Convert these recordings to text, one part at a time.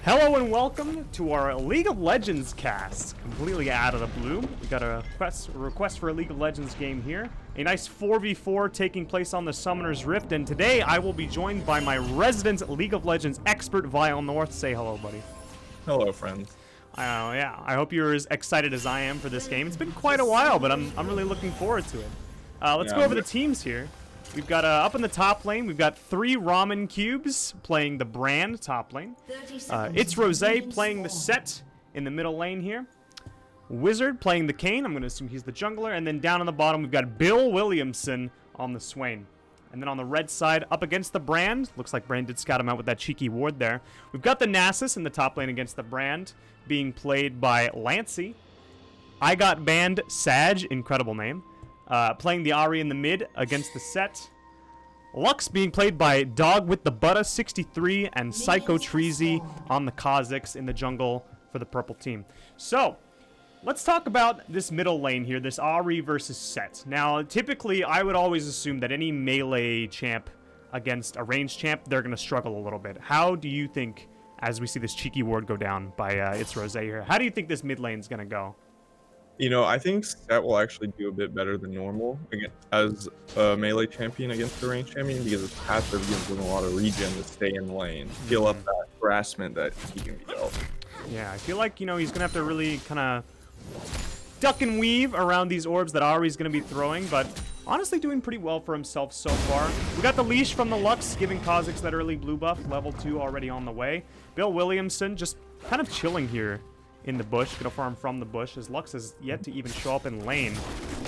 Hello and welcome to our League of Legends cast, completely out of the blue. We got a request for a League of Legends game here. A nice 4v4 taking place on the Summoner's Rift, and today I will be joined by my resident League of Legends expert, vileNorth. Say hello, buddy. Hello, friends. Yeah, I hope you're as excited as I am for this game. It's been quite a while, but I'm really looking forward to it. Let's go over the teams here. We've got up in the top lane, we've got 3 Ramen Cubes playing the Brand top lane. It's Rose playing the Set in the middle lane here. Wizard playing the Kayn, I'm going to assume he's the jungler. And then down on the bottom, we've got Bill Williamson on the Swain. And then on the red side, up against the Brand, looks like Brand did scout him out with that cheeky ward there. We've got the Nasus in the top lane against the Brand, being played by Lancey. I got banned Sag, incredible name. Playing the Ahri in the mid against the Set. Lux being played by Dog with the Butta 63 and Psycho Treezy on the Kha'Zix in the jungle for the purple team. So, let's talk about this middle lane here, this Ahri versus Set. Now, typically, I would always assume that any melee champ against a ranged champ, they're going to struggle a little bit. How do you think, as we see this cheeky ward go down by It's Rose here, how do you think this mid lane is going to go? You know, I think Set will actually do a bit better than normal as a melee champion against a ranged champion because his passive gives him a lot of regen to stay in lane, heal up that harassment that he can be dealt. Yeah, I feel like, you know, he's going to have to really kind of duck and weave around these orbs that Ahri's going to be throwing, but honestly doing pretty well for himself so far. We got the leash from the Lux, giving Kha'Zix that early blue buff, level 2 already on the way. Bill Williamson just kind of chilling here in the bush, gonna farm from the bush, as Lux has yet to even show up in lane.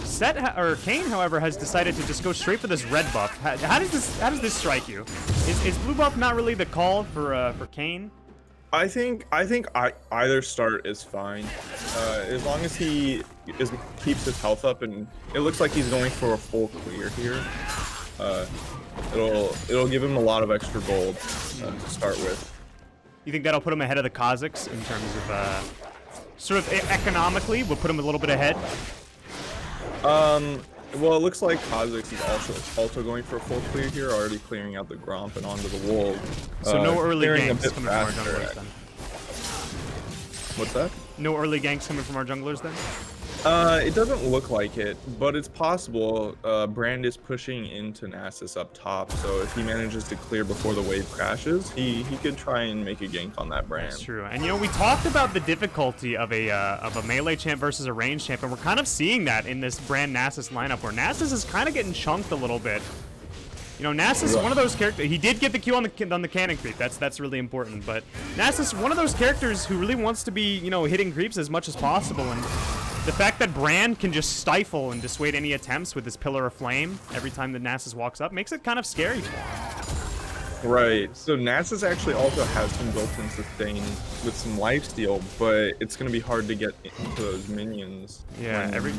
Kayn, however, has decided to just go straight for this red buff. How does this strike you? Is blue buff not really the call for Kayn? I think either start is fine, as long as he keeps his health up, and it looks like he's going for a full clear here. It'll give him a lot of extra gold to start with. You think that'll put him ahead of the Kha'Zix in terms of sort of economically? Will put him a little bit ahead. Well, it looks like Kha'Zix is also going for a full clear here, already clearing out the Gromp and onto the Wolf. So no early ganks coming from our junglers then. What's that? No early ganks coming from our junglers then? It doesn't look like it, but it's possible. Brand is pushing into Nasus up top, so if he manages to clear before the wave crashes, he could try and make a gank on that Brand. That's true. And you know, we talked about the difficulty of a melee champ versus a ranged champ, and we're kind of seeing that in this Brand Nasus lineup, where Nasus is kind of getting chunked a little bit. You know, Nasus is one of those characters. He did get the Q on the cannon creep. That's really important. But Nasus, one of those characters who really wants to be, you know, hitting creeps as much as possible. And the fact that Brand can just stifle and dissuade any attempts with his Pillar of Flame every time that Nasus walks up makes it kind of scary. Right. So Nasus actually also has some built-in sustain with some lifesteal, but it's going to be hard to get into those minions. Yeah, every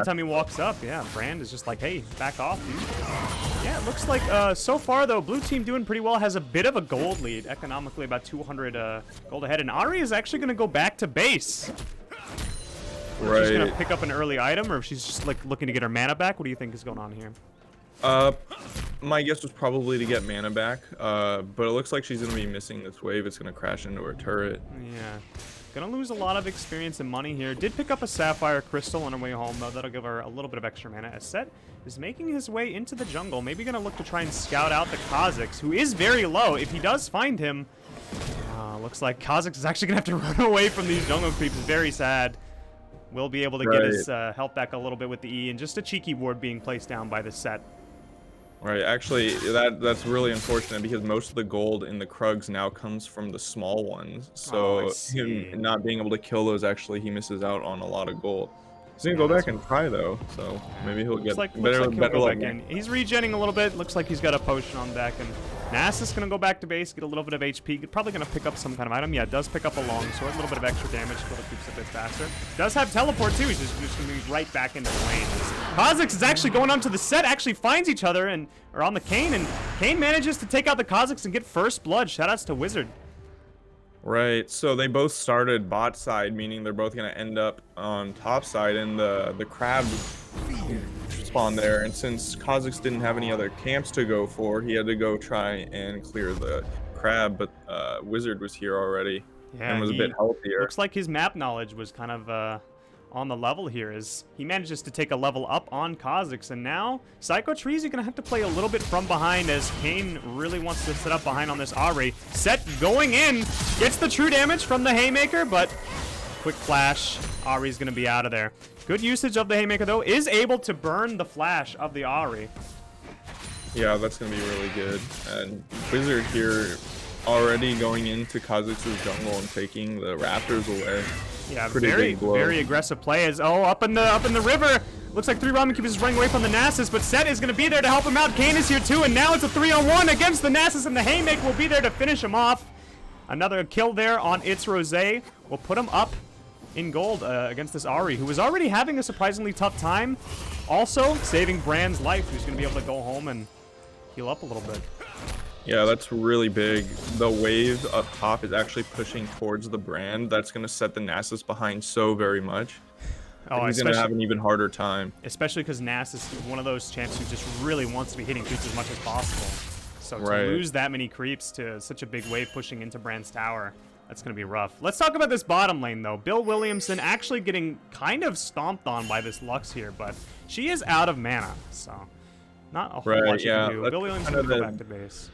time he walks up, yeah, Brand is just like, hey, back off, dude. Yeah, it looks like so far, though, blue team doing pretty well, has a bit of a gold lead, economically about 200 gold ahead, and Ahri is actually going to go back to base. Right. She's going to pick up an early item, or if she's just like looking to get her mana back. What do you think is going on here? My guess was probably to get mana back, but it looks like she's going to be missing this wave. It's going to crash into her turret. Yeah. Gonna lose a lot of experience and money here. Did pick up a Sapphire Crystal on her way home, though. That'll give her a little bit of extra mana. As Set is making his way into the jungle. Maybe gonna look to try and scout out the Kha'Zix, who is very low. If he does find him, looks like Kha'Zix is actually gonna have to run away from these jungle creeps. Very sad. Will be able to get his health back a little bit with the E, and just a cheeky ward being placed down by the Set. Right, actually, that's really unfortunate because most of the gold in the Krugs now comes from the small ones. So him not being able to kill those, actually, he misses out on a lot of gold. He's gonna go back and try though, so maybe he'll get better luck. He's regenning a little bit. Looks like he's got a potion on deck, and Nasus is gonna go back to base, get a little bit of HP. Probably gonna pick up some kind of item. Yeah, it does pick up a longsword, a little bit of extra damage, so it keeps a bit faster. Does have teleport too. He's just gonna be right back into the lane. Kha'Zix is actually going onto the Set, actually finds each other and are on the Kayn, and Kayn manages to take out the Kha'Zix and get first blood. Shoutouts to Wizard. Right, so they both started bot side, meaning they're both going to end up on top side, and the crab spawned there. And since Kha'Zix didn't have any other camps to go for, he had to go try and clear the crab, but Wizard was here already and was a bit healthier. Looks like his map knowledge was kind of on the level here as he manages to take a level up on Kha'Zix, and now Psycho Trees are gonna have to play a little bit from behind as Kane really wants to set up behind on this Ahri. Set going in, gets the true damage from the Haymaker, but quick flash, Ahri's gonna be out of there. Good usage of the Haymaker though, is able to burn the flash of the Ahri. Yeah, that's gonna be really good. And Wizard here already going into Kha'Zix's jungle and taking the Raptors away. Yeah, very aggressive play as up in the river. Looks like 3 Ramen Cubes is running away from the Nasus, but Set is gonna be there to help him out. Kane is here too, and now it's a 3-on-1 against the Nasus, and the Haymaker will be there to finish him off. Another kill there on It's Rosé will put him up in gold against this Ahri, who was already having a surprisingly tough time. Also saving Brand's life, who's gonna be able to go home and heal up a little bit. Yeah, that's really big. The wave up top is actually pushing towards the Brand. That's going to set the Nasus behind so very much. Oh, he's going to have an even harder time. Especially because Nasus is one of those champs who just really wants to be hitting creeps as much as possible. So to lose that many creeps to such a big wave pushing into Brand's tower, that's going to be rough. Let's talk about this bottom lane, though. Bill Williamson actually getting kind of stomped on by this Lux here, but she is out of mana, so not a whole lot you can do. Bill Williamson will go back to base.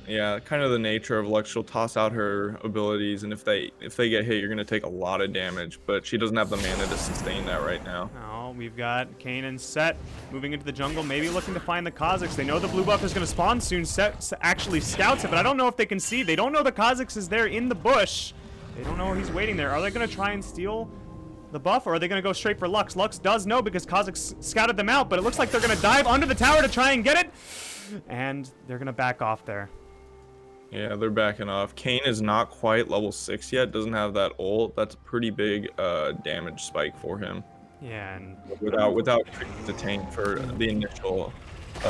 Yeah, kind of the nature of Lux. She'll toss out her abilities, and if they get hit, you're going to take a lot of damage, but she doesn't have the mana to sustain that right now. Oh, we've got Kane and Set moving into the jungle, maybe looking to find the Kha'Zix. They know the blue buff is going to spawn soon. Set actually scouts it, but I don't know if they can see. They don't know the Kha'Zix is there in the bush. They don't know he's waiting there. Are they going to try and steal the buff, or are they going to go straight for Lux? Lux does know because Kha'Zix scouted them out, but it looks like they're going to dive under the tower to try and get it, and they're going to back off there. Yeah, they're backing off. Kane is not quite level 6 yet, doesn't have that ult. That's a pretty big damage spike for him. Yeah, and without the tank for the initial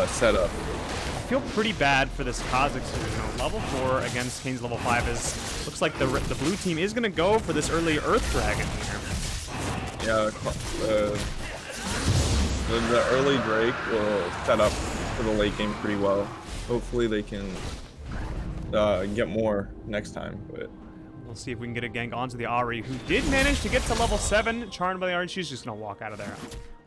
setup. I feel pretty bad for this Kha'Zix who, level 4 against Kane's level 5 is looks like the blue team is gonna go for this early Earth Dragon here. Yeah, the early Drake will set up for the late game pretty well. Hopefully they can get more next time, but we'll see if we can get a gank onto the Ahri, who did manage to get to level 7. Charmed by the Ahri, she's just gonna walk out of there.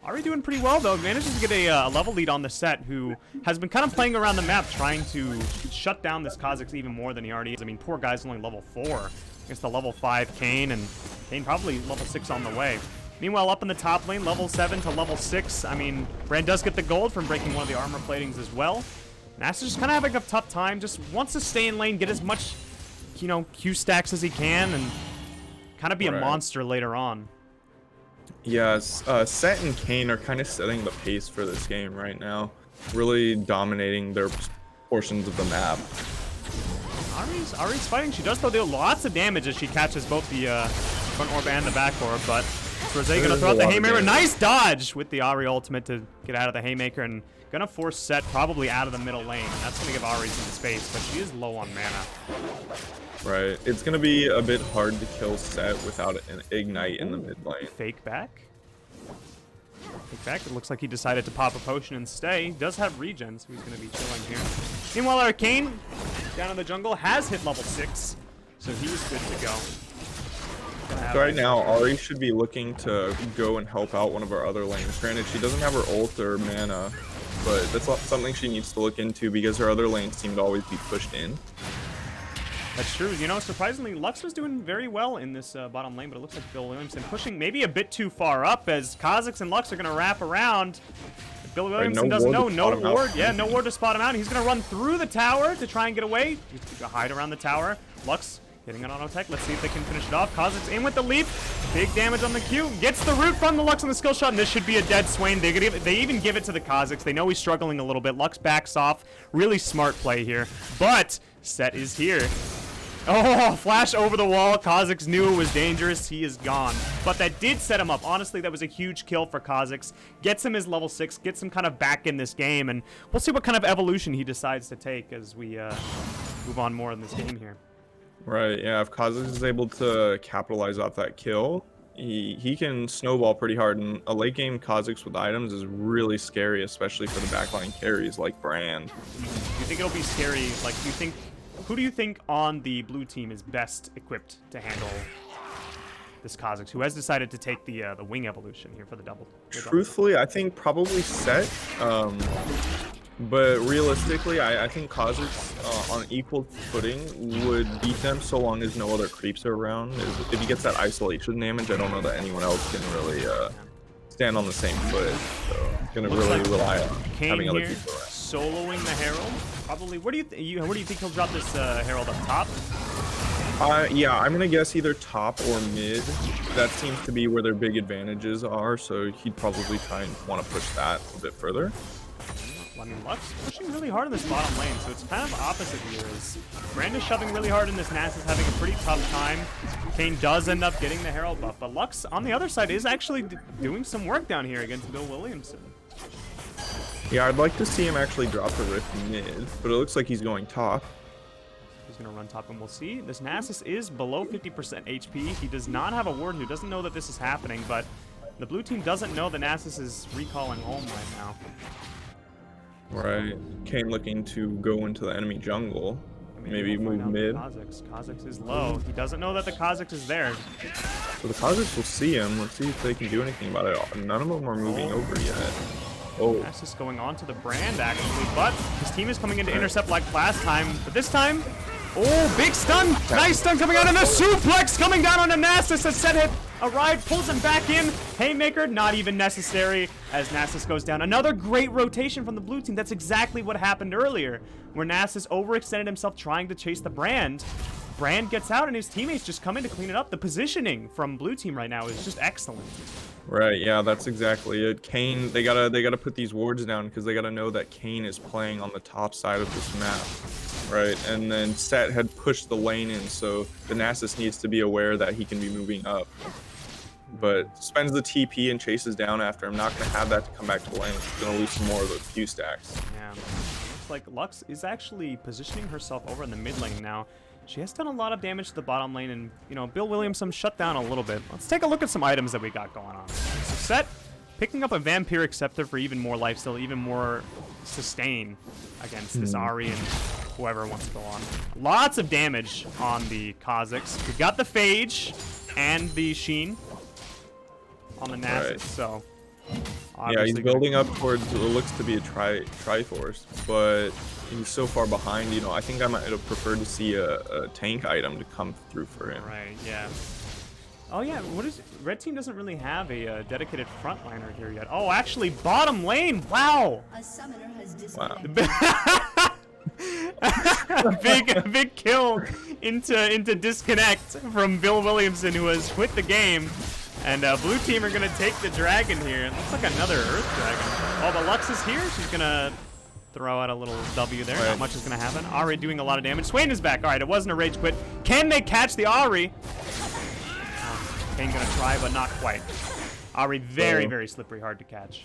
Ahri doing pretty well though, manages to get a level lead on the Set, who has been kind of playing around the map trying to shut down this Kha'Zix even more than he already is. I mean, poor guy's only level 4 against the level 5 Kane, and Kane probably level 6 on the way. Meanwhile, up in the top lane, level 7 to level 6, I mean, Brand does get the gold from breaking one of the armor platings as well. Nasus just kind of having a tough time, just wants to stay in lane, get as much, Q stacks as he can, and kind of be a monster later on. Yes, Set and Kane are kind of setting the pace for this game right now, really dominating their portions of the map. Ahri's fighting. She does though do lots of damage as she catches both the front orb and the back orb, but Rosé gonna throw out the Haymaker. Nice dodge with the Ahri ultimate to get out of the Haymaker, and gonna force Set probably out of the middle lane. That's gonna give Ahri some space, but she is low on mana. Right, it's gonna be a bit hard to kill Set without an ignite in the mid lane. Fake back. It looks like he decided to pop a potion and stay. He does have regen, so he's gonna be chilling here. Meanwhile, Arcane down in the jungle has hit level 6, so he's good to go. So right now, Ahri should be looking to go and help out one of our other lanes. Granted, she doesn't have her ult or mana, but that's something she needs to look into because her other lanes seem to always be pushed in. That's true. Surprisingly, Lux was doing very well in this bottom lane, but it looks like Bill Williamson pushing maybe a bit too far up as Kha'Zix and Lux are going to wrap around. Bill Williamson doesn't know. No ward. Yeah, no ward to spot him out. He's going to run through the tower to try and get away. He's going to hide around the tower. Lux getting an auto tech. Let's see if they can finish it off. Kha'Zix in with the leap. Big damage on the Q. Gets the root from the Lux on the skill shot, and this should be a dead Swain. They even give it to the Kha'Zix. They know he's struggling a little bit. Lux backs off. Really smart play here. But Set is here. Oh, flash over the wall. Kha'Zix knew it was dangerous. He is gone. But that did set him up. Honestly, that was a huge kill for Kha'Zix. Gets him his level 6. Gets him kind of back in this game. And we'll see what kind of evolution he decides to take as we move on more in this game here. Right, yeah. If Kha'Zix is able to capitalize off that kill, he can snowball pretty hard. And a late game Kha'Zix with items is really scary, especially for the backline carries like Brand. Do you think it'll be scary? Like, do you think Who do you think on the blue team is best equipped to handle this Kha'Zix, who has decided to take the wing evolution here for the double? Truthfully, I think probably Set. But realistically, I think Kha'Zix on equal footing would beat them so long as no other creeps are around. If he gets that isolation damage, I don't know that anyone else can really stand on the same foot. So gonna really rely on having other people around. Soloing the Herald. Probably. Where do you think he'll drop this Herald up top? Yeah, I'm gonna guess either top or mid. That seems to be where their big advantages are. So he'd probably try and want to push that a bit further. I mean, Lux pushing really hard in this bottom lane, so it's kind of opposite here. As Brand is shoving really hard in this, Nasus having a pretty tough time. Kane does end up getting the Herald buff, but Lux on the other side is actually doing some work down here against Bill Williamson. Yeah, I'd like to see him actually drop the Rift mid, but it looks like he's going top. He's going to run top, and we'll see. This Nasus is below 50% HP. He does not have a Warden who doesn't know that this is happening, but the blue team doesn't know that Nasus is recalling home right now. Right. Kane looking to go into the enemy jungle. Maybe move mid. Kha'Zix is low. He doesn't know that the Kha'Zix is there. So the Kha'Zix will see him. Let's see if they can do anything about it. None of them are moving over yet. Oh. Nasus going on to the Brand, actually, but his team is coming in to intercept like last time. But this time, oh, big stun! Nice stun coming out, and the suplex coming down on the Nasus as Set hit arrived, pulls him back in. Haymaker, not even necessary as Nasus goes down. Another great rotation from the blue team. That's exactly what happened earlier, where Nasus overextended himself trying to chase the Brand. Brand gets out, and his teammates just come in to clean it up. The positioning from blue team right now is just excellent. Right, yeah, that's exactly it. Kane, they gotta put these wards down because they gotta know that Kane is playing on the top side of this map, right? And then Set had pushed the lane in, so the Nasus needs to be aware that he can be moving up. But spends the TP and chases down after him. Not gonna have that to come back to the lane. He's gonna lose some more of those Q stacks. Yeah, looks like Lux is actually positioning herself over in the mid lane now. She has done a lot of damage to the bottom lane, and, you know, Bill Williamson shut down a little bit. Let's take a look at some items that we got going on. So Set picking up a Vampiric Scepter for even more lifesteal, even more sustain against this Ahri and whoever wants to go on. Lots of damage on the Kha'Zix. We've got the Phage and the Sheen on the Nasus, right. So... Yeah, he's building up towards what looks to be a Triforce, but he's so far behind, you know, I think I might have preferred to see a tank item to come through for him. Right, yeah. Oh, yeah, Red Team doesn't really have a dedicated frontliner here yet. Oh, actually, bottom lane, wow! A summoner has disconnected. A big kill into disconnect from Bill Williamson, who has quit the game. And blue team are going to take the dragon here. It looks like another Earth Dragon. Oh, but Lux is here. She's going to throw out a little W there. Right. Not much is going to happen. Ahri doing a lot of damage. Swain is back. All right, it wasn't a rage quit. Can they catch the Ahri? Kane going to try, but not quite. Ahri very, very slippery, hard to catch.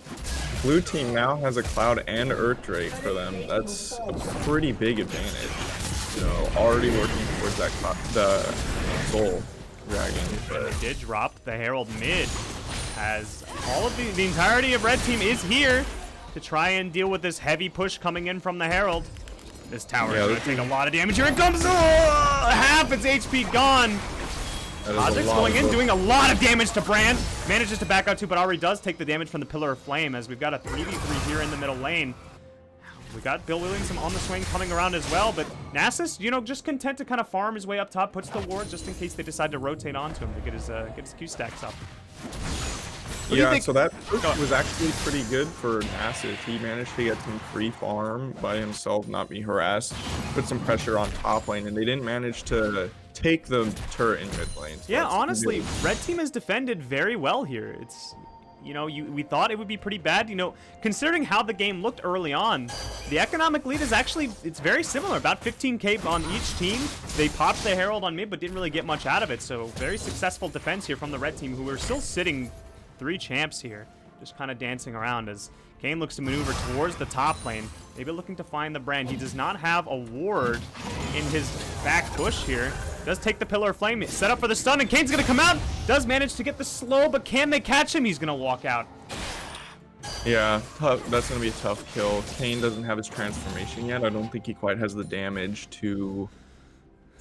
Blue team now has a Cloud and Earth Drake for them. That's a pretty big advantage. You know, already working towards that the soul. Dragon, but they did drop the Herald mid, as all of the entirety of Red Team is here to try and deal with this heavy push coming in from the Herald. This tower is going to take a lot of damage. Here it comes! Oh, half its HP gone. Kha'Zix going in, doing a lot of damage to Brand. Manages to back out too, but Ahri does take the damage from the Pillar of Flame, as we've got a 3v3 here in the middle lane. We got Bill Williamson on the swing coming around as well, but Nasus, you know, just content to kind of farm his way up top, puts the ward just in case they decide to rotate onto him to get his Q stacks up. Yeah, so that was actually pretty good for Nasus. He managed to get some free farm by himself, not be harassed, put some pressure on top lane, and they didn't manage to take the turret in mid lane. So yeah, honestly, Red Team has defended very well here. It's... You know, we thought it would be pretty bad. You know, considering how the game looked early on, the economic lead is actually, it's very similar. About 15k on each team. They popped the Herald on mid, but didn't really get much out of it. So very successful defense here from the Red Team, who are still sitting 3 champs here. Just kind of dancing around as Kane looks to maneuver towards the top lane. Maybe looking to find the Brand. He does not have a ward in his back push here. Does take the Pillar of Flame, set up for the stun, and Kane's gonna come out. Does manage to get the slow, but can they catch him? He's gonna walk out. Yeah, tough. That's gonna be a tough kill. Kane doesn't have his transformation yet. I don't think he quite has the damage to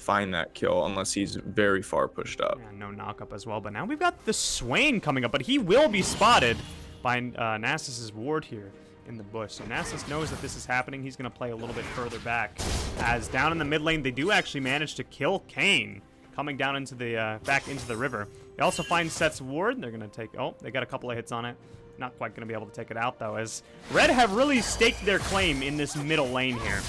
find that kill unless he's very far pushed up. Yeah, no knock-up as well, but now we've got the Swain coming up, but he will be spotted by Nasus's ward here in the bush. So Nasus knows that this is happening. He's going to play a little bit further back. As down in the mid lane, they do actually manage to kill Kayn, coming down into the back into the river. They also find Set's ward. They're going to take... Oh, they got a couple of hits on it. Not quite going to be able to take it out, though, as Red have really staked their claim in this middle lane here.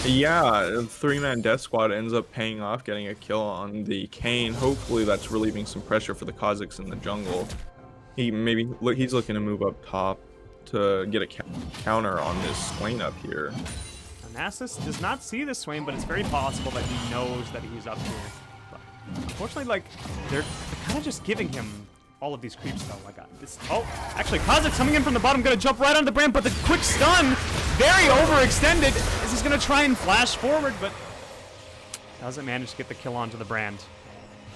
Yeah, three-man death squad ends up paying off, getting a kill on the Kayn. Hopefully that's relieving some pressure for the Kazakhs in the jungle. He's looking to move up top to get a counter on this Swain up here. Nasus does not see the Swain, but it's very possible that he knows that he's up here. But unfortunately, like, they're kind of just giving him all of these creeps, though. Like, this... Oh, actually, Kazakh's coming in from the bottom, gonna jump right on the brand, but the quick stun, very overextended, as he's gonna try and flash forward, but doesn't manage to get the kill onto the brand.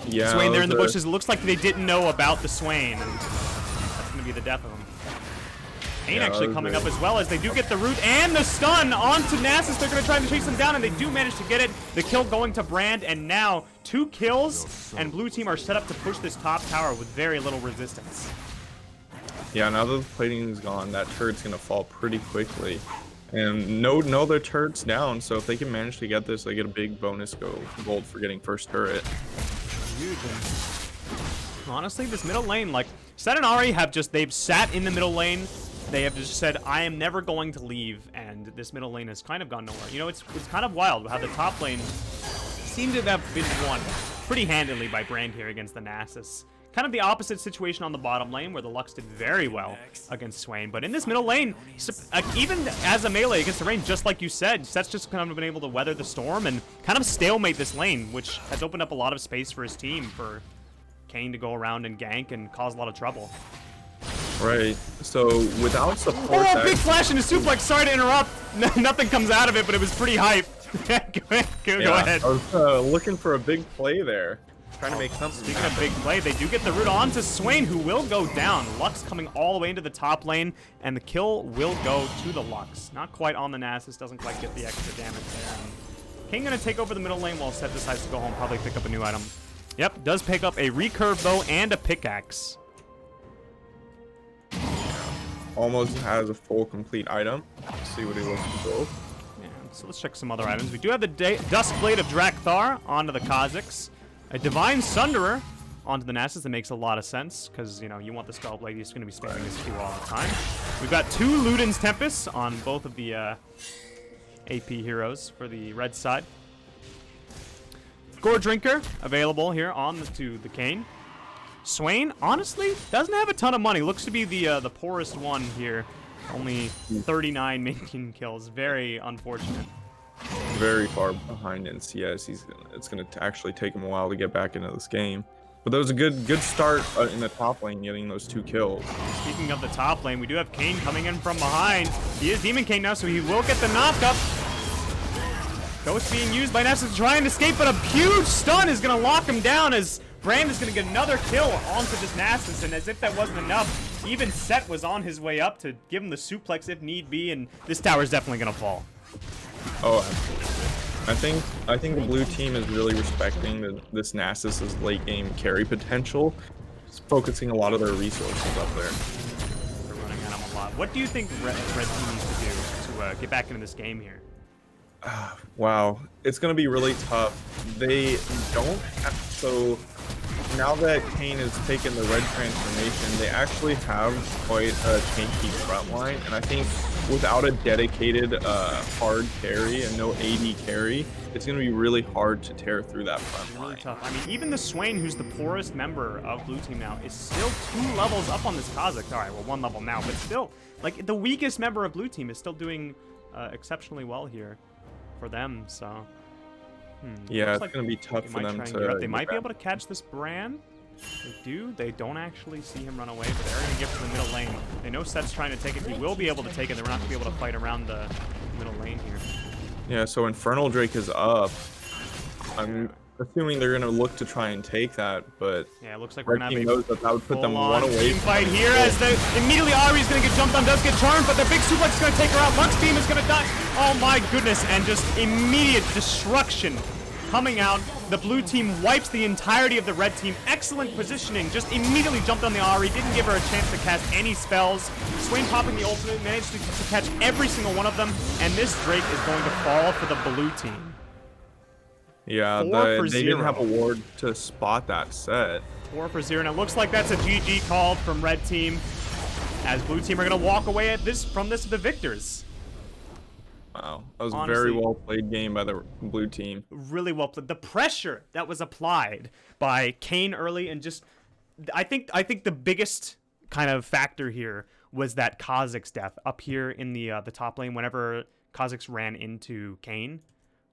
Yeah, Swain there in the bushes. It looks like they didn't know about the Swain, and that's gonna be the death of him. Kayn actually coming up as well, as they do get the root and the stun onto Nasus. They're going to try to chase him down, and they do manage to get it. The kill going to Brand, and now 2 kills, and blue team are set up to push this top tower with very little resistance. Yeah, now that the plating is gone, that turret's going to fall pretty quickly. And no, their turret's down, so if they can manage to get this, they get a big bonus gold for getting first turret. Huge. Honestly, this middle lane, like, Set and Ahri have just, they've sat in the middle lane. They have just said, I am never going to leave, and this middle lane has kind of gone nowhere. You know, it's kind of wild how the top lane seemed to have been won pretty handily by Brand here against the Nasus. Kind of the opposite situation on the bottom lane, where the Lux did very well against Swain. But in this middle lane, even as a melee against the range, just like you said, Set's just kind of been able to weather the storm and kind of stalemate this lane, which has opened up a lot of space for his team, for Kayn to go around and gank and cause a lot of trouble. Right, so without support... Oh, big flash into suplex, sorry to interrupt. Nothing comes out of it, but it was pretty hype. Go ahead. I was looking for a big play there. Trying to make something. Speaking of big play, they do get the root on to Swain, who will go down. Lux coming all the way into the top lane, and the kill will go to the Lux. Not quite on the Nasus, doesn't quite get the extra damage there. And Kayn gonna take over the middle lane while Set decides to go home, probably pick up a new item. Yep, does pick up a recurve bow and a pickaxe. Almost has a full complete item. Let's see what he looks for. Yeah, so let's check some other items. We do have the Dusk Blade of Drakthar onto the Kazakhs. A Divine Sunderer onto the Nasus. That makes a lot of sense, because, you know, you want the Spell Blade. You're just going to be spamming this Q all the time. We've got 2 Luden's Tempests on both of the AP heroes for the red side. Gore Drinker available here on the Kayn. Swain, honestly, doesn't have a ton of money. Looks to be the poorest one here. Only 39 minion kills. Very unfortunate. Very far behind in CS. It's going to actually take him a while to get back into this game. But that was a good start in the top lane, getting those 2 kills. Speaking of the top lane, we do have Kayn coming in from behind. He is Demon Kayn now, so he will get the knock-up. Ghost being used by Nasus to try and escape, but a huge stun is going to lock him down, as Brand is going to get another kill onto this Nasus, and as if that wasn't enough, even Set was on his way up to give him the suplex if need be, and this tower is definitely going to fall. Oh, absolutely. I think the blue team is really respecting this Nasus's late game carry potential. Just focusing a lot of their resources up there. They're running at him a lot. What do you think Red team needs to do to get back into this game here? Wow, it's going to be really tough. They don't have, so now that Kayn has taken the red transformation, they actually have quite a tanky front line, and I think without a dedicated hard carry and no AD carry, it's going to be really hard to tear through that front line. Really tough. I mean, even the Swain, who's the poorest member of blue team now, is still 2 levels up on this Kazakh. All right, well, 1 level now, but still, like, the weakest member of blue team is still doing exceptionally well here for them, so yeah, it's gonna be tough for them to. They might be able to catch this Brand. They do. They don't actually see him run away, but they're gonna get to the middle lane. They know Set's trying to take it. He will be able to take it. They're not gonna be able to fight around the middle lane here. Yeah, so Infernal Drake is up. I'm assuming they're gonna look to try and take that, but yeah, it looks like we're gonna have knows that would put them 1 away. Fight here, as immediately Ahri's gonna get jumped on, does get charmed, but the big suplex is gonna take her out. Lux Beam is gonna die. Oh my goodness, and just immediate destruction coming out. The blue team wipes the entirety of the red team. Excellent positioning. Just immediately jumped on the Ahri. Didn't give her a chance to cast any spells. Swain popping the ultimate, managed to catch every single one of them. And this Drake is going to fall for the blue team. Yeah, they didn't have a ward to spot that set. 4 for 0, and it looks like that's a GG call from red team, as blue team are going to walk away from this the victors. Wow, that was a very well played game by the blue team. Really well played. The pressure that was applied by Kayn early, and just I think the biggest kind of factor here was that Kha'Zix's death up here in the top lane. Whenever Kha'Zix ran into Kayn.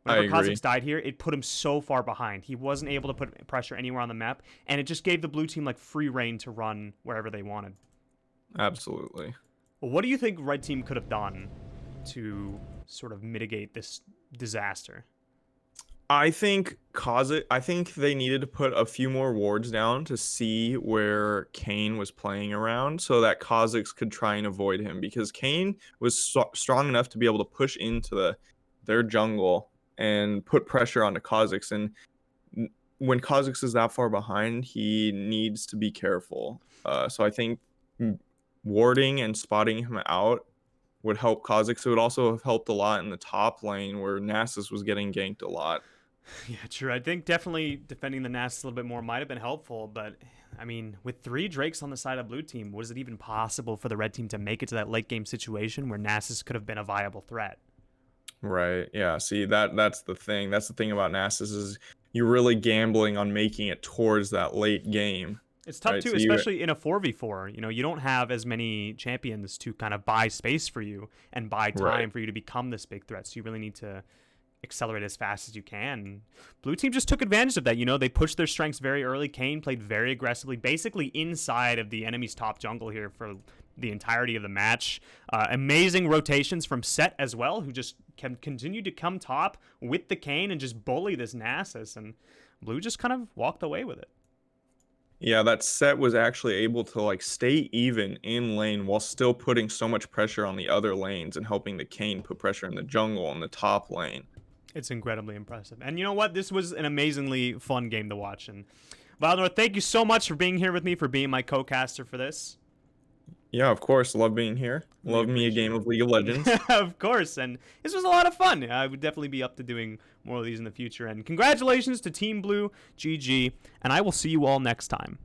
Whenever Kha'Zix died here, it put him so far behind. He wasn't able to put pressure anywhere on the map, and it just gave the blue team like free reign to run wherever they wanted. Absolutely. Well, what do you think red team could have done to sort of mitigate this disaster? I think they needed to put a few more wards down to see where Kayn was playing around so that Kha'Zix could try and avoid him, because Kayn was strong enough to be able to push into their jungle and put pressure onto Kha'Zix, and when Kha'Zix is that far behind, he needs to be careful. So I think warding and spotting him out would help Kha'Zix. It would also have helped a lot in the top lane where Nasus was getting ganked a lot. Yeah, true. I think definitely defending the Nasus a little bit more might have been helpful, but I mean, with 3 Drakes on the side of blue team, was it even possible for the red team to make it to that late game situation where Nasus could have been a viable threat? Right. Yeah. See, that's the thing. That's the thing about Nasus is you're really gambling on making it towards that late game. It's tough too, especially in a 4v4. You know, you don't have as many champions to kind of buy space for you and buy time for you to become this big threat. So you really need to accelerate as fast as you can. Blue team just took advantage of that. You know, they pushed their strengths very early. Kayn played very aggressively, basically inside of the enemy's top jungle here for the entirety of the match. Amazing rotations from Set as well, who just can continue to come top with the Kayn and just bully this Nasus, and blue just kind of walked away with it. Yeah, that Set was actually able to like stay even in lane while still putting so much pressure on the other lanes and helping the Kayn put pressure in the jungle and the top lane. It's incredibly impressive. And you know what? This was an amazingly fun game to watch. And vileNorth, thank you so much for being here with me, for being my co-caster for this. Yeah, of course. Love being here. Love me a game of League of Legends. Of course. And this was a lot of fun. I would definitely be up to doing more of these in the future. And congratulations to Team Blue, GG. And I will see you all next time.